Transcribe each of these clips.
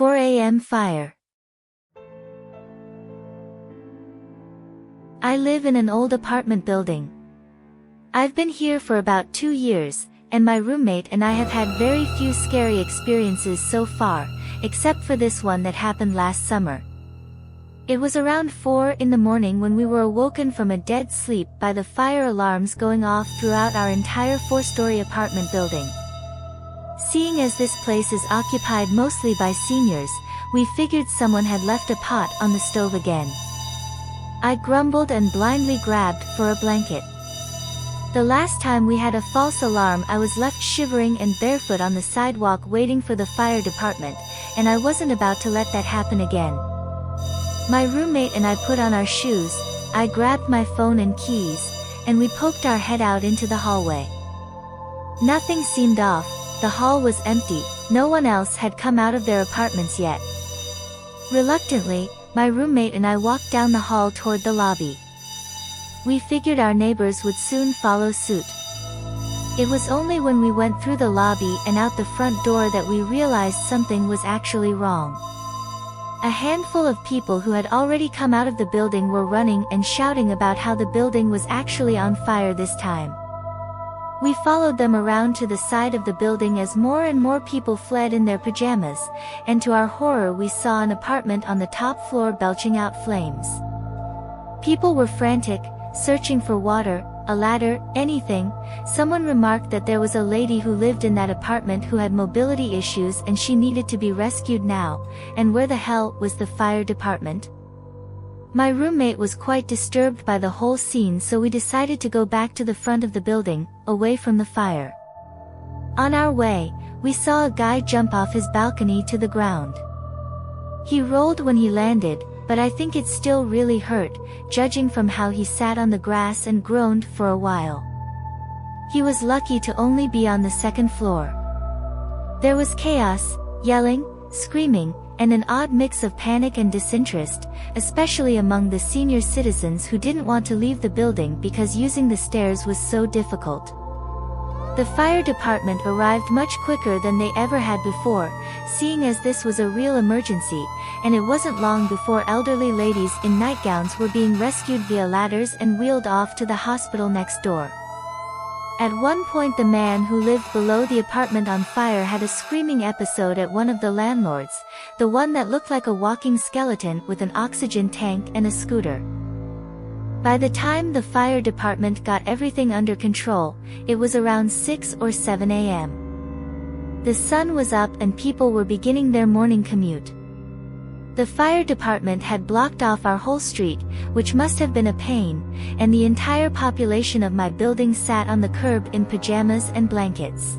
4 a.m. fire. I live in an old apartment building. I've been here for about 2 years, and my roommate and I have had very few scary experiences so far, except for this one that happened last summer. It was around 4 in the morning when we were awoken from a dead sleep by the fire alarms going off throughout our entire 4-story apartment building. Seeing as this place is occupied mostly by seniors, we figured someone had left a pot on the stove again. I grumbled and blindly grabbed for a blanket. The last time we had a false alarm, I was left shivering and barefoot on the sidewalk waiting for the fire department, and I wasn't about to let that happen again. My roommate and I put on our shoes, I grabbed my phone and keys, and we poked our head out into the hallway. Nothing seemed off, the hall was empty, no one else had come out of their apartments yet. Reluctantly, my roommate and I walked down the hall toward the lobby. We figured our neighbors would soon follow suit. It was only when we went through the lobby and out the front door that we realized something was actually wrong. A handful of people who had already come out of the building were running and shouting about how the building was actually on fire this time. We followed them around to the side of the building as more and more people fled in their pajamas, and to our horror we saw an apartment on the top floor belching out flames. People were frantic, searching for water, a ladder, anything. Someone remarked that there was a lady who lived in that apartment who had mobility issues and she needed to be rescued now, and where the hell was the fire department? My roommate was quite disturbed by the whole scene, so we decided to go back to the front of the building, away from the fire. On our way, we saw a guy jump off his balcony to the ground. He rolled when he landed, but I think it still really hurt, judging from how he sat on the grass and groaned for a while. He was lucky to only be on the 2nd floor. There was chaos, yelling, screaming, and an odd mix of panic and disinterest, especially among the senior citizens who didn't want to leave the building because using the stairs was so difficult. The fire department arrived much quicker than they ever had before, seeing as this was a real emergency, and it wasn't long before elderly ladies in nightgowns were being rescued via ladders and wheeled off to the hospital next door. At one point the man who lived below the apartment on fire had a screaming episode at one of the landlords, the one that looked like a walking skeleton with an oxygen tank and a scooter. By the time the fire department got everything under control, it was around 6 or 7 a.m. The sun was up and people were beginning their morning commute. The fire department had blocked off our whole street, which must have been a pain, and the entire population of my building sat on the curb in pajamas and blankets.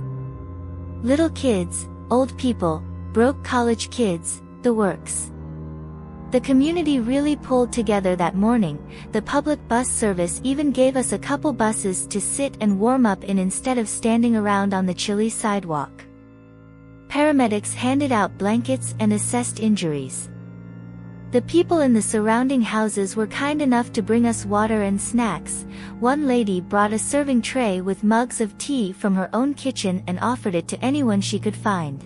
Little kids, old people, broke college kids, the works. The community really pulled together that morning. The public bus service even gave us a couple buses to sit and warm up in instead of standing around on the chilly sidewalk. Paramedics handed out blankets and assessed injuries. The people in the surrounding houses were kind enough to bring us water and snacks. One lady brought a serving tray with mugs of tea from her own kitchen and offered it to anyone she could find.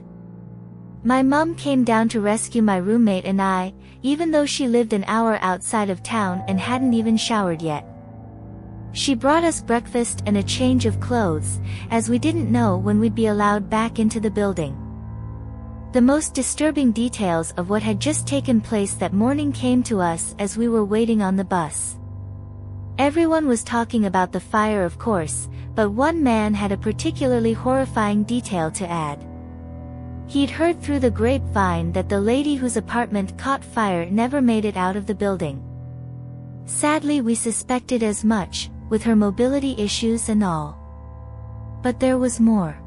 My mom came down to rescue my roommate and I, even though she lived an hour outside of town and hadn't even showered yet. She brought us breakfast and a change of clothes, as we didn't know when we'd be allowed back into the building. The most disturbing details of what had just taken place that morning came to us as we were waiting on the bus. Everyone was talking about the fire, of course, but one man had a particularly horrifying detail to add. He'd heard through the grapevine that the lady whose apartment caught fire never made it out of the building. Sadly, we suspected as much, with her mobility issues and all. But there was more.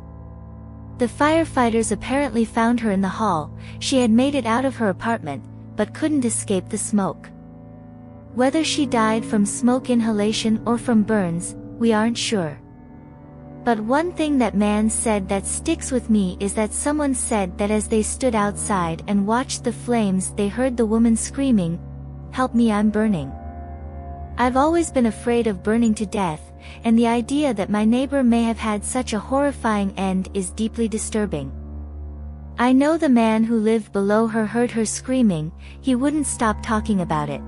The firefighters apparently found her in the hall. She had made it out of her apartment, but couldn't escape the smoke. Whether she died from smoke inhalation or from burns, we aren't sure. But one thing that man said that sticks with me is that someone said that as they stood outside and watched the flames, they heard the woman screaming, "Help me, I'm burning." I've always been afraid of burning to death, and the idea that my neighbor may have had such a horrifying end is deeply disturbing. I know the man who lived below her heard her screaming. He wouldn't stop talking about it.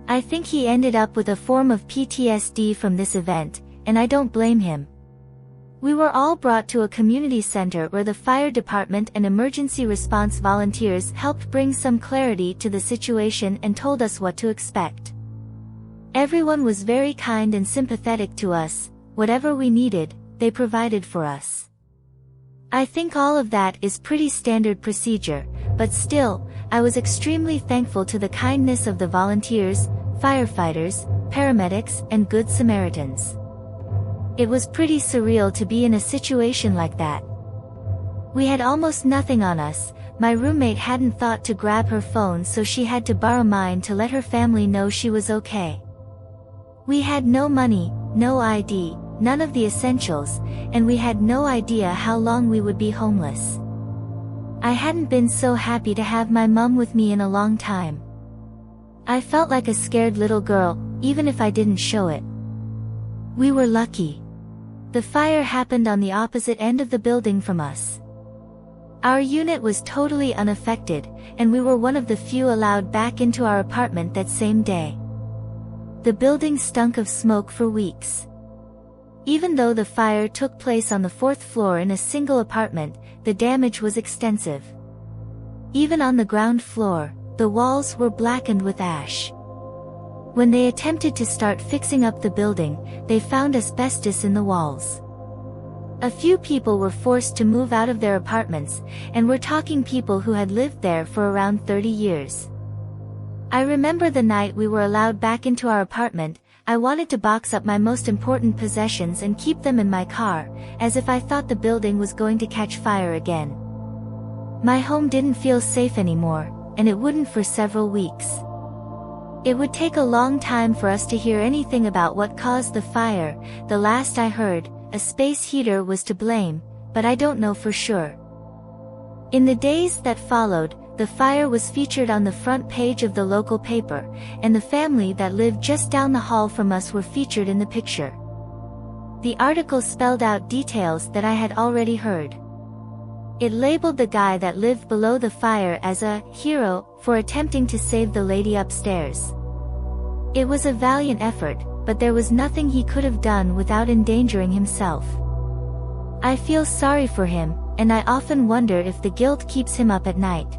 I think he ended up with a form of PTSD from this event, and I don't blame him. We were all brought to a community center where the fire department and emergency response volunteers helped bring some clarity to the situation and told us what to expect. Everyone was very kind and sympathetic to us. Whatever we needed, they provided for us. I think all of that is pretty standard procedure, but still, I was extremely thankful to the kindness of the volunteers, firefighters, paramedics, and Good Samaritans. It was pretty surreal to be in a situation like that. We had almost nothing on us. My roommate hadn't thought to grab her phone, so she had to borrow mine to let her family know she was okay. We had no money, no ID, none of the essentials, and we had no idea how long we would be homeless. I hadn't been so happy to have my mom with me in a long time. I felt like a scared little girl, even if I didn't show it. We were lucky. The fire happened on the opposite end of the building from us. Our unit was totally unaffected, and we were one of the few allowed back into our apartment that same day. The building stunk of smoke for weeks. Even though the fire took place on the 4th floor in a single apartment, the damage was extensive. Even on the ground floor, the walls were blackened with ash. When they attempted to start fixing up the building, they found asbestos in the walls. A few people were forced to move out of their apartments, and we're talking people who had lived there for around 30 years. I remember the night we were allowed back into our apartment. I wanted to box up my most important possessions and keep them in my car, as if I thought the building was going to catch fire again. My home didn't feel safe anymore, and it wouldn't for several weeks. It would take a long time for us to hear anything about what caused the fire. The last I heard, a space heater was to blame, but I don't know for sure. In the days that followed, the fire was featured on the front page of the local paper, and the family that lived just down the hall from us were featured in the picture. The article spelled out details that I had already heard. It labeled the guy that lived below the fire as a hero for attempting to save the lady upstairs. It was a valiant effort, but there was nothing he could have done without endangering himself. I feel sorry for him, and I often wonder if the guilt keeps him up at night.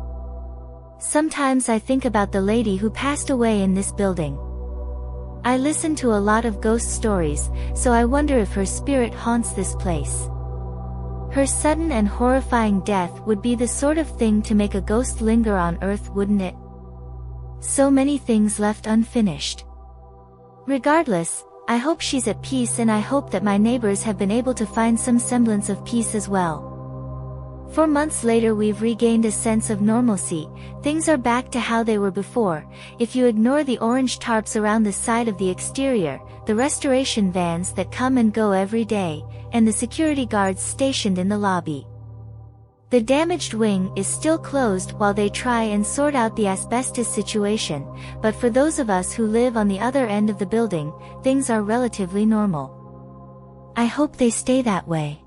Sometimes I think about the lady who passed away in this building. I listen to a lot of ghost stories, so I wonder if her spirit haunts this place. Her sudden and horrifying death would be the sort of thing to make a ghost linger on Earth, wouldn't it? So many things left unfinished. Regardless, I hope she's at peace, and I hope that my neighbors have been able to find some semblance of peace as well. 4 months later, we've regained a sense of normalcy. Things are back to how they were before. If you ignore the orange tarps around the side of the exterior, the restoration vans that come and go every day, and the security guards stationed in the lobby. The damaged wing is still closed while they try and sort out the asbestos situation, but for those of us who live on the other end of the building, things are relatively normal. I hope they stay that way.